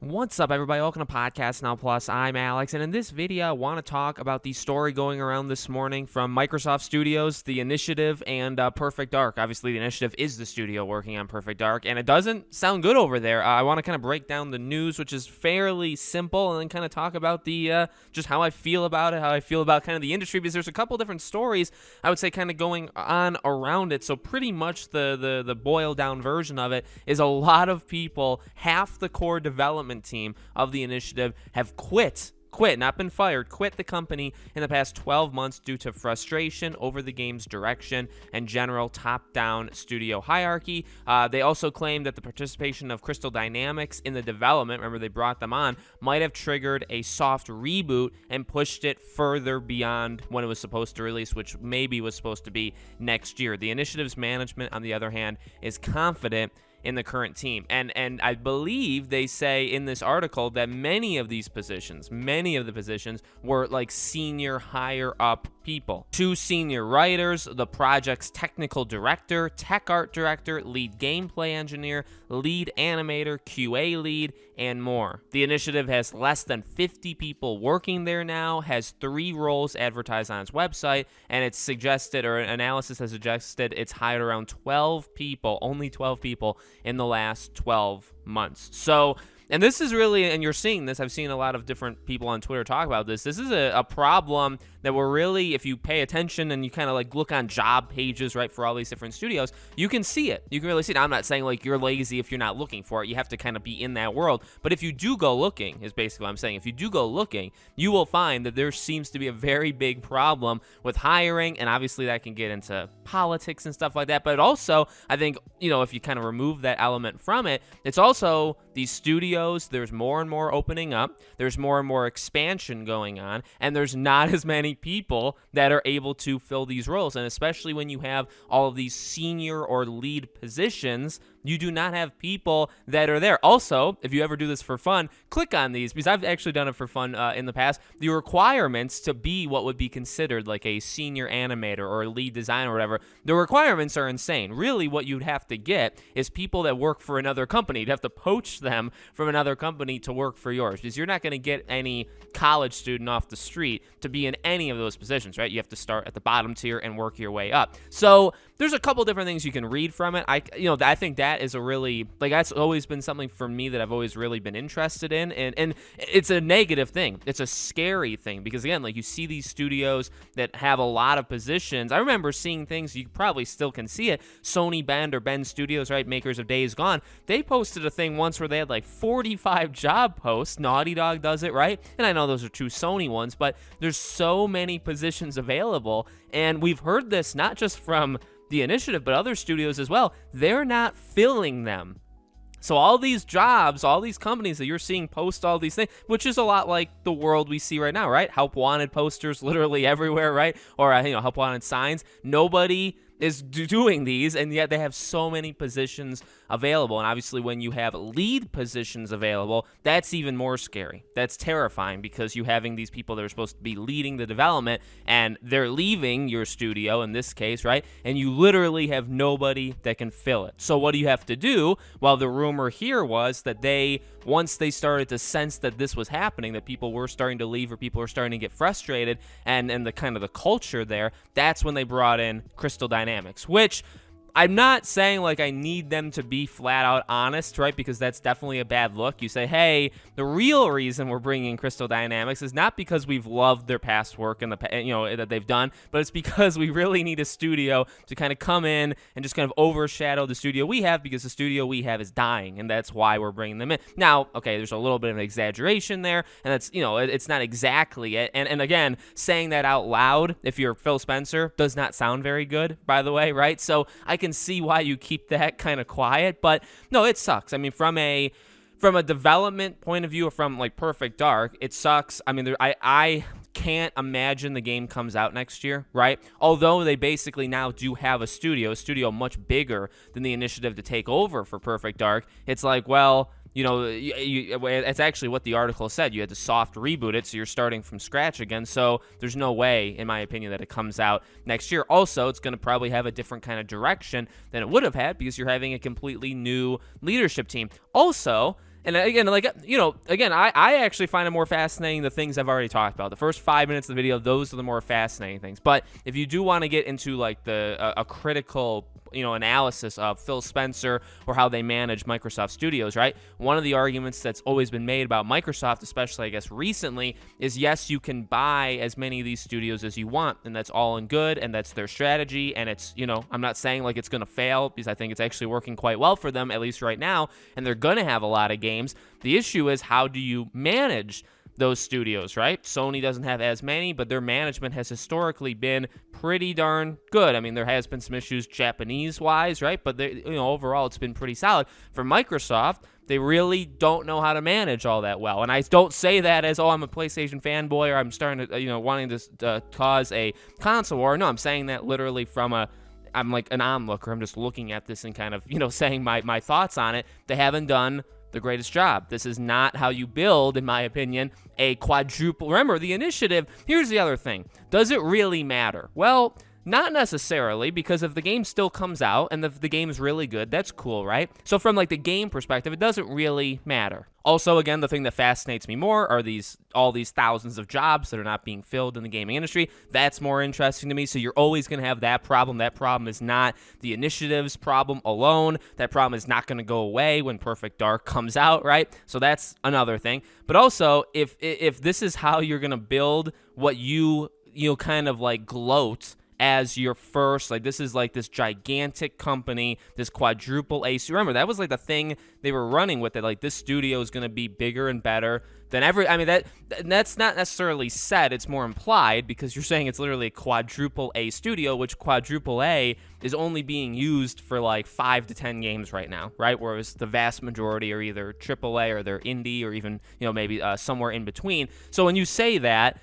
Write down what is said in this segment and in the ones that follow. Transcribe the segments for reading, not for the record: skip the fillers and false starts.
What's up, everybody? Welcome to Podcast Now Plus. I'm Alex, and in this video, I want to talk about the story going around this morning from Microsoft Studios, The Initiative, and Perfect Dark. Obviously, The Initiative is the studio working on Perfect Dark, and it doesn't sound good over there. I want to kind of break down the news, which is fairly simple, and then kind of talk about the just how I feel about it, how I feel about kind of the industry, because there's a couple different stories, I would say, kind of going on around it. So pretty much the boiled down version of it is a lot of people, half the core development team of the Initiative have quit, not been fired, quit the company in the past 12 months due to frustration over the game's direction and general top-down studio hierarchy. They also claim that the participation of Crystal Dynamics in the development, remember they brought them on, might have triggered a soft reboot and pushed it further beyond when it was supposed to release, which maybe was supposed to be next year. The Initiative's management, on the other hand, is confident in the current team. And I believe they say in this article that many of the positions were like senior higher up people. 2 senior writers, the project's technical director, tech art director, lead gameplay engineer, lead animator, QA lead, and more. The Initiative has less than 50 people working there now, has 3 roles advertised on its website, and it's suggested, or analysis has suggested, it's hired around 12 people, only 12 people in the last 12 months. So, and this is really, and you're seeing this, I've seen a lot of different people on Twitter talk about this. This is a problem that we're really, if you pay attention and you kind of like look on job pages, right, for all these different studios, you can see it. You can really see it. Now, I'm not saying like you're lazy if you're not looking for it. You have to kind of be in that world. But if you do go looking, is basically what I'm saying. If you do go looking, you will find that there seems to be a very big problem with hiring, and obviously that can get into politics and stuff like that. But also, I think, you know, if you kind of remove that element from it, it's also these studios, there's more and more opening up, there's more and more expansion going on, and there's not as many people that are able to fill these roles. And especially when you have all of these senior or lead positions, you do not have people that are there. Also, if you ever do this for fun, click on these, because I've actually done it for fun in the past. The requirements to be what would be considered like a senior animator or a lead designer or whatever, the requirements are insane. Really, what you'd have to get is people that work for another company. You'd have to poach them from another company to work for yours, because you're not going to get any college student off the street to be in any of those positions, right? You have to start at the bottom tier and work your way up. So there's a couple different things you can read from it. I think that is a really, like, that's always been something for me that I've always really been interested in, and it's a negative thing. It's a scary thing, because again, like, you see these studios that have a lot of positions. I remember seeing things, you probably still can see it, Sony Bend or Bend Studios, right, makers of Days Gone, they posted a thing once where they had like 45 job posts. Naughty Dog does it, right? And I know those are 2 Sony ones, but there's so many positions available, and we've heard this not just from the Initiative, but other studios as well. They're not filling them. So all these jobs, all these companies that you're seeing post all these things, which is a lot like the world we see right now, right? Help wanted posters literally everywhere, right? Or help wanted signs. Nobody is doing these, and yet they have so many positions available. And obviously when you have lead positions available, that's even more scary. That's terrifying, because you having these people that are supposed to be leading the development, and they're leaving your studio in this case, right? And you literally have nobody that can fill it. So what do you have to do? Well, the rumor here was that once they started to sense that this was happening, that people were starting to leave or people were starting to get frustrated, and the kind of the culture there, that's when they brought in Crystal Dynamics, which I'm not saying like I need them to be flat out honest, right? Because that's definitely a bad look. You say, hey, the real reason we're bringing Crystal Dynamics is not because we've loved their past work and that they've done, but it's because we really need a studio to kind of come in and just kind of overshadow the studio we have, because the studio we have is dying, and that's why we're bringing them in. Now, okay, there's a little bit of an exaggeration there, and that's, it's not exactly it. And again, saying that out loud, if you're Phil Spencer, does not sound very good, by the way, right? So I can see why you keep that kind of quiet, but no, it sucks. I mean, from a development point of view, or from like Perfect Dark, it sucks. I mean, I can't imagine the game comes out next year, right? Although they basically now do have a studio much bigger than the Initiative to take over for Perfect Dark. It's like, well, it's actually what the article said. You had to soft reboot it, so you're starting from scratch again. So there's no way, in my opinion, that it comes out next year. Also, it's going to probably have a different kind of direction than it would have had, because you're having a completely new leadership team. Also, And again, like, again, I actually find it more fascinating the things I've already talked about. The first 5 minutes of the video, those are the more fascinating things. But if you do want to get into like a critical analysis of Phil Spencer or how they manage Microsoft Studios, right? One of the arguments that's always been made about Microsoft, especially I guess recently, is yes, you can buy as many of these studios as you want, and that's all in good, and that's their strategy, and it's, I'm not saying like it's going to fail, because I think it's actually working quite well for them, at least right now, and they're going to have a lot of games. The issue is, how do you manage those studios, right? Sony doesn't have as many, but their management has historically been pretty darn good. I mean, there has been some issues Japanese-wise, right? But overall, it's been pretty solid. For Microsoft, they really don't know how to manage all that well. And I don't say that as, I'm a PlayStation fanboy or I'm starting to, wanting to cause a console war. No, I'm saying that literally from I'm like an onlooker. I'm just looking at this and kind of, saying my thoughts on it. They haven't done the greatest job. This is not how you build, in my opinion, a quadruple. Remember, the initiative, here's the other thing. Does it really matter? Well, not necessarily, because if the game still comes out and if the game's really good, that's cool, right? So from like the game perspective, it doesn't really matter. Also, again, the thing that fascinates me more are all these thousands of jobs that are not being filled in the gaming industry. That's more interesting to me. So you're always going to have that problem. That problem is not the initiative's problem alone. That problem is not going to go away when Perfect Dark comes out, right? So that's another thing. But also, if this is how you're going to build what you kind of like gloat as your first, like, this is like this gigantic company, this quadruple A. Remember, that was like the thing they were running with it. Like, this studio is going to be bigger and better than that's not necessarily said. It's more implied, because you're saying it's literally a quadruple A studio, which quadruple A is only being used for like 5 to 10 games right now, right? Whereas the vast majority are either triple A or they're indie or even, maybe somewhere in between. So when you say that,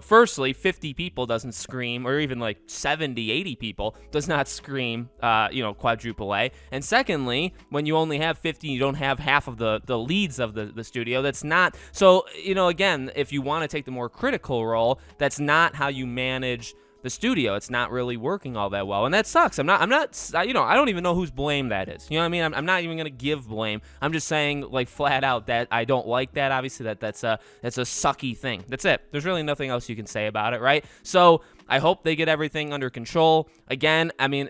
firstly, 50 people doesn't scream, or even like 70, 80 people does not scream, quadruple A. And secondly, when you only have 50, you don't have half of the leads of the studio. That's not, so, again, if you want to take the more critical role, that's not how you manage the studio. It's not really working all that well, and that sucks. I don't even know whose blame that is. You know what I mean? I'm not even gonna give blame. I'm just saying, like, flat out, that I don't like that. Obviously, that's a sucky thing. That's it. There's really nothing else you can say about it, right? So I hope they get everything under control. Again, I mean,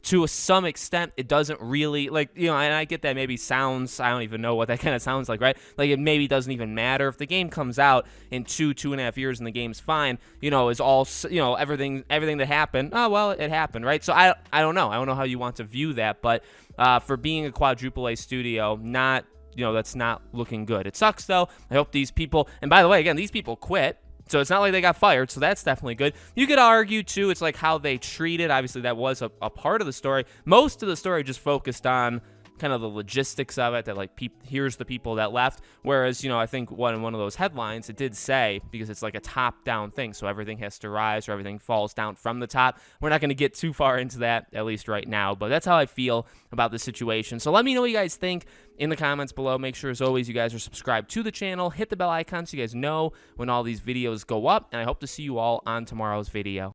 to some extent, it doesn't really, like, and I get that maybe sounds, I don't even know what that kind of sounds like, right? Like, it maybe doesn't even matter. If the game comes out in 2.5 years and the game's fine, is all, everything that happened, oh, well, it happened, right? So I don't know. I don't know how you want to view that, but for being a quadruple A studio, not, that's not looking good. It sucks, though. I hope these people, and by the way, again, these people quit. So it's not like they got fired, so that's definitely good. You could argue, too, it's like how they treated. Obviously, that was a part of the story. Most of the story just focused on kind of the logistics of it, that like here's the people that left. Whereas, I think one of those headlines, it did say, because it's like a top-down thing, so everything has to rise or everything falls down from the top. We're not going to get too far into that, at least right now, but that's how I feel about the situation. So let me know what you guys think in the comments below. Make sure, as always, you guys are subscribed to the channel. Hit the bell icon so you guys know when all these videos go up, and I hope to see you all on tomorrow's video.